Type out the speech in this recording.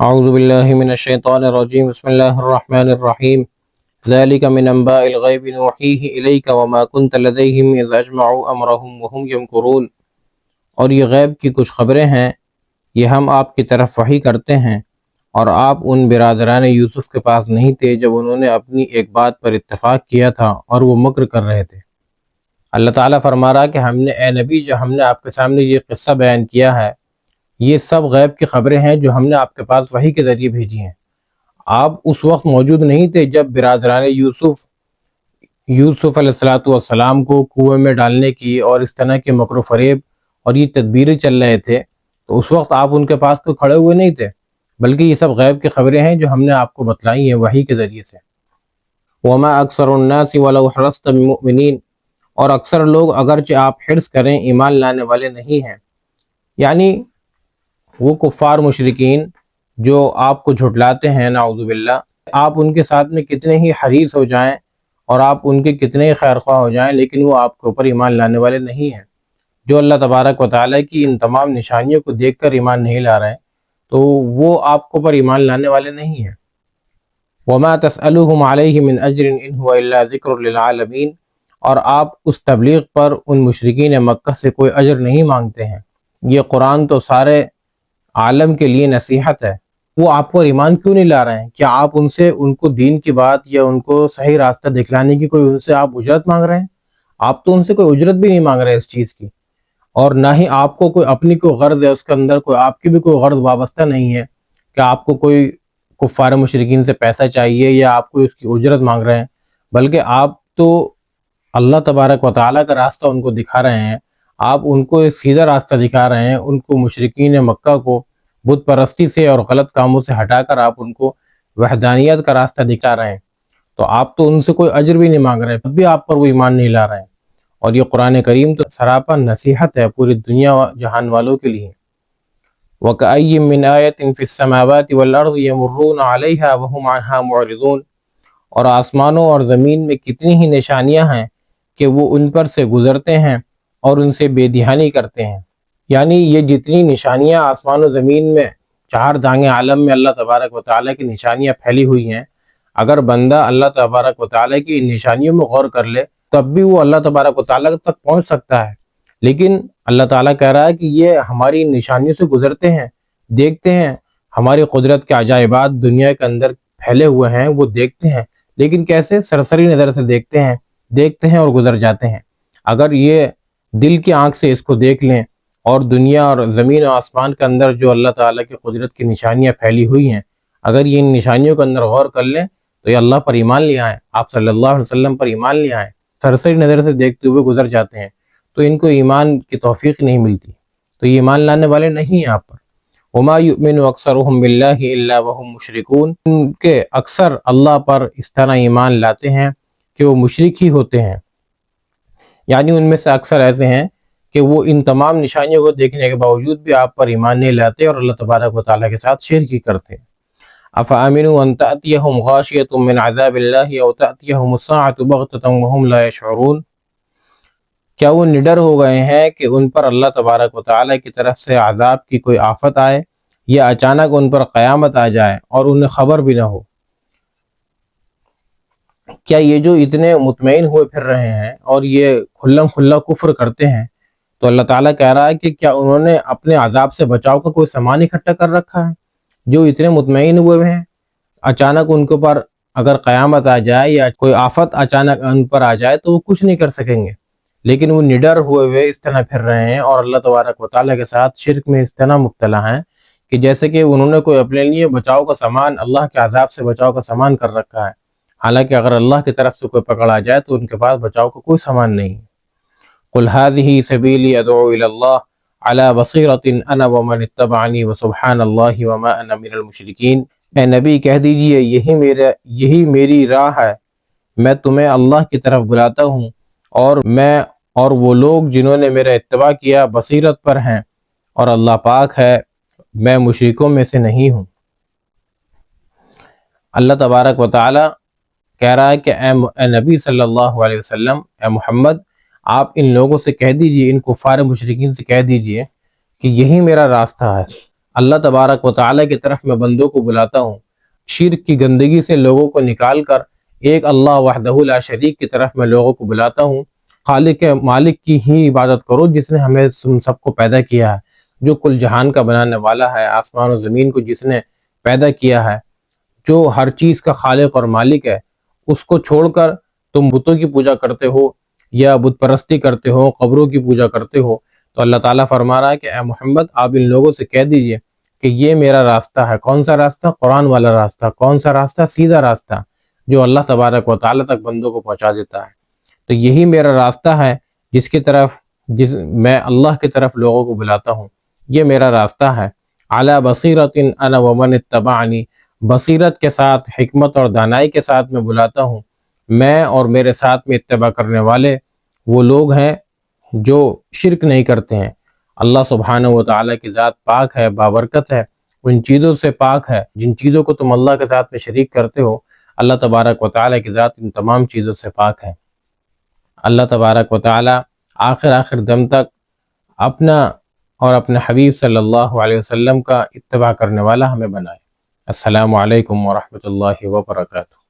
اعوذ باللہ من الشیطان الرجیم بسم اللہ الرحمن الرحیم ذالک من انباء الغیب نوحیہ الیک وما کنت لدیہم اذ اجمعوا امرہم وہم یمکرون، اور یہ غیب کی کچھ خبریں ہیں، یہ ہم آپ کی طرف وحی کرتے ہیں، اور آپ ان برادران یوسف کے پاس نہیں تھے جب انہوں نے اپنی ایک بات پر اتفاق کیا تھا اور وہ مکر کر رہے تھے۔ اللہ تعالیٰ فرما رہا کہ اے نبی، جو ہم نے آپ کے سامنے یہ قصہ بیان کیا ہے، یہ سب غیب کی خبریں ہیں جو ہم نے آپ کے پاس وحی کے ذریعے بھیجی ہیں۔ آپ اس وقت موجود نہیں تھے جب برادران یوسف علیہ السلام کو کنویں میں ڈالنے کی اور اس طرح کے مکر و فریب اور یہ تدبیریں چل رہے تھے، تو اس وقت آپ ان کے پاس تو کھڑے ہوئے نہیں تھے، بلکہ یہ سب غیب کی خبریں ہیں جو ہم نے آپ کو بتلائی ہیں وحی کے ذریعے سے۔ وَمَا أَكْثَرُ النَّاسِ وَلَوْ حَرَصْتَ بِمُؤْمِنِينَ، اور اکثر لوگ اگرچہ آپ حرص کریں ایمان لانے والے نہیں ہیں، یعنی وہ کفار مشرکین جو آپ کو جھٹلاتے ہیں، نعوذ باللہ، آپ ان کے ساتھ میں کتنے ہی حریص ہو جائیں اور آپ ان کے کتنے ہی خیر خواہ ہو جائیں، لیکن وہ آپ کے اوپر ایمان لانے والے نہیں ہیں۔ جو اللہ تبارک و تعالیٰ کی ان تمام نشانیوں کو دیکھ کر ایمان نہیں لا رہے ہیں، تو وہ آپ کے اوپر ایمان لانے والے نہیں ہیں۔ وَمَا تَسْأَلُهُمْ عَلَيْهِ مِنْ أَجْرٍ إِنْ هُوَ إِلَّا ذِكْرٌ لِلْعَالَمِينَ، اور آپ اس تبلیغ پر ان مشرکین مکہ سے کوئی اجر نہیں مانگتے ہیں۔ یہ قرآن تو سارے عالم کے لیے نصیحت ہے۔ وہ آپ پر ایمان کیوں نہیں لا رہے ہیں؟ کیا آپ ان کو دین کی بات یا ان کو صحیح راستہ دکھلانے کی کوئی ان سے آپ اجرت مانگ رہے ہیں؟ آپ تو ان سے کوئی اجرت بھی نہیں مانگ رہے اس چیز کی، اور نہ ہی آپ کو کوئی اپنی کوئی غرض ہے اس کے اندر، کوئی آپ کی بھی کوئی غرض وابستہ نہیں ہے کہ آپ کو کوئی کفار مشرکین سے پیسہ چاہیے یا آپ کو اس کی اجرت مانگ رہے ہیں، بلکہ آپ تو اللہ تبارک و تعالیٰ کا راستہ ان کو دکھا رہے ہیں۔ آپ ان کو ایک سیدھا راستہ دکھا رہے ہیں، ان کو مشرکین مکہ کو بت پرستی سے اور غلط کاموں سے ہٹا کر آپ ان کو وحدانیت کا راستہ دکھا رہے ہیں، تو آپ تو ان سے کوئی اجر بھی نہیں مانگ رہے، تب بھی آپ پر وہ ایمان نہیں لا رہے ہیں۔ اور یہ قرآن کریم تو سراپا نصیحت ہے پوری دنیا جہان والوں کے لیے۔ وَكَأَيٍّ مِّنْ آيَةٍ فِي السَّمَاوَاتِ وَالْأَرْضِ يَمُرُّونَ عَلَيْهَا وَهُمْ عَنْهَا مُعْرِضُونَ، اور آسمانوں اور زمین میں کتنی ہی نشانیاں ہیں کہ وہ ان پر سے گزرتے ہیں اور ان سے بے دھیانی کرتے ہیں۔ یعنی یہ جتنی نشانیاں آسمان و زمین میں چار دانگے عالم میں اللہ تبارک و تعالیٰ کی نشانیاں پھیلی ہوئی ہیں، اگر بندہ اللہ تبارک و تعالیٰ کی ان نشانیوں میں غور کر لے تب بھی وہ اللہ تبارک و تعالیٰ تک پہنچ سکتا ہے، لیکن اللہ تعالیٰ کہہ رہا ہے کہ یہ ہماری نشانیوں سے گزرتے ہیں، دیکھتے ہیں، ہماری قدرت کے عجائبات دنیا کے اندر پھیلے ہوئے ہیں، وہ دیکھتے ہیں، لیکن کیسے؟ سرسری نظر سے دیکھتے ہیں اور گزر جاتے ہیں۔ اگر یہ دل کی آنکھ سے اس کو دیکھ لیں اور دنیا اور زمین و آسمان کے اندر جو اللہ تعالیٰ کی قدرت کی نشانیاں پھیلی ہوئی ہیں، اگر یہ ان نشانیوں کے اندر غور کر لیں تو یہ اللہ پر ایمان لے آئیں، آپ صلی اللہ علیہ وسلم پر ایمان لے آئیں، سرسری نظر سے دیکھتے ہوئے گزر جاتے ہیں، تو ان کو ایمان کی توفیق نہیں ملتی، تو یہ ایمان لانے والے نہیں ہیں آپ پر۔ وَمَا يُؤْمِنُ أَكْثَرُهُم بِاللَّهِ إِلَّا وَهُم مُشْرِكُونَ، ان کے اکثر اللہ پر اس طرح ایمان لاتے ہیں کہ وہ مشرک ہی ہوتے ہیں، یعنی ان میں سے اکثر ایسے ہیں کہ وہ ان تمام نشانیوں کو دیکھنے کے باوجود بھی آپ پر ایمان نہیں لاتے اور اللہ تبارک و تعالیٰ کے ساتھ شرک ہی کرتے ہیں۔ أَفَأَمِنُوا أَن تَأْتِيَهُمْ غَاشِيَةٌ مِّنْ عَذَابِ اللَّهِ أَوْ تَأْتِيَهُمُ السَّاعَةُ بَغْتَةً وَهُمْ لَا يَشْعُرُونَ، کیا وہ نڈر ہو گئے ہیں کہ ان پر اللہ تبارک و تعالیٰ کی طرف سے عذاب کی کوئی آفت آئے یا اچانک ان پر قیامت آ جائے اور انہیں خبر بھی نہ ہو؟ کیا یہ جو اتنے مطمئن ہوئے پھر رہے ہیں اور یہ کھلم کھلا کفر کرتے ہیں، تو اللہ تعالیٰ کہہ رہا ہے کہ کیا انہوں نے اپنے عذاب سے بچاؤ کا کوئی سامان اکٹھا کر رکھا ہے؟ جو اتنے مطمئن ہوئے ہیں، اچانک ان کے اوپر اگر قیامت آ جائے یا کوئی آفت اچانک ان پر آ جائے تو وہ کچھ نہیں کر سکیں گے، لیکن وہ نڈر ہوئے اس طرح پھر رہے ہیں اور اللہ تبارک و تعالیٰ کے ساتھ شرک میں اس طرح مبتلا ہیں کہ جیسے کہ انہوں نے کوئی اپنے لیے بچاؤ کا سامان، اللہ کے عذاب سے بچاؤ کا سامان کر رکھا ہے، حالانکہ اگر اللہ کی طرف سے کوئی پکڑ آ جائے تو ان کے پاس بچاؤ کا کوئی سامان نہیں۔ قُلْ هَٰذِهِ سَبِيلِي أَدْعُو إِلَى اللَّهِ عَلَىٰ بَصِيرَةٍ أَنَا وَمَنِ اتَّبَعَنِي وَسُبْحَانَ اللَّهِ وَمَا أَنَا مِنَ الْمُشْرِكِينَ، اے نبی کہہ دیجئے یہی میری راہ ہے، میں تمہیں اللہ کی طرف بلاتا ہوں، اور وہ لوگ جنہوں نے میرا اتباع کیا بصیرت پر ہیں، اور اللہ پاک ہے، میں مشرکوں میں سے نہیں ہوں۔ اللہ تبارک و تعالی کہہ رہا ہے کہ اے نبی صلی اللہ علیہ وسلم، اے محمد، آپ ان لوگوں سے کہہ دیجئے، ان کفار مشرکین سے کہہ دیجئے کہ یہی میرا راستہ ہے، اللہ تبارک و تعالیٰ کی طرف میں بندوں کو بلاتا ہوں، شرک کی گندگی سے لوگوں کو نکال کر ایک اللہ وحدہ لا شریک کی طرف میں لوگوں کو بلاتا ہوں۔ خالق مالک کی ہی عبادت کرو جس نے ہمیں سب کو پیدا کیا ہے، جو کل جہان کا بنانے والا ہے، آسمان و زمین کو جس نے پیدا کیا ہے، جو ہر چیز کا خالق اور مالک ہے۔ اس کو چھوڑ کر تم بتوں کی پوجا کرتے ہو یا بت پرستی کرتے ہو، قبروں کی پوجا کرتے ہو، تو اللہ تعالیٰ فرما رہا ہے کہ اے محمد آپ ان لوگوں سے کہہ دیجئے کہ یہ میرا راستہ ہے۔ کون سا راستہ؟ قرآن والا راستہ۔ کون سا راستہ؟ سیدھا راستہ جو اللہ تبارک و تعالیٰ تک بندوں کو پہنچا دیتا ہے۔ تو یہی میرا راستہ ہے جس میں اللہ کی طرف لوگوں کو بلاتا ہوں، یہ میرا راستہ ہے۔ علی بصیرۃ انا ومن اتبعنی، بصیرت کے ساتھ، حکمت اور دانائی کے ساتھ میں بلاتا ہوں۔ میں اور میرے ساتھ میں اتباع کرنے والے وہ لوگ ہیں جو شرک نہیں کرتے ہیں۔ اللہ سبحانہ و تعالیٰ کی ذات پاک ہے، بابرکت ہے، ان چیزوں سے پاک ہے جن چیزوں کو تم اللہ کے ساتھ میں شریک کرتے ہو۔ اللہ تبارک و تعالیٰ کی ذات ان تمام چیزوں سے پاک ہے۔ اللہ تبارک و تعالیٰ آخر دم تک اپنا اور اپنے حبیب صلی اللہ علیہ وسلم کا اتباع کرنے والا ہمیں بنائے۔ السلام علیکم ورحمۃ اللہ وبرکاتہ۔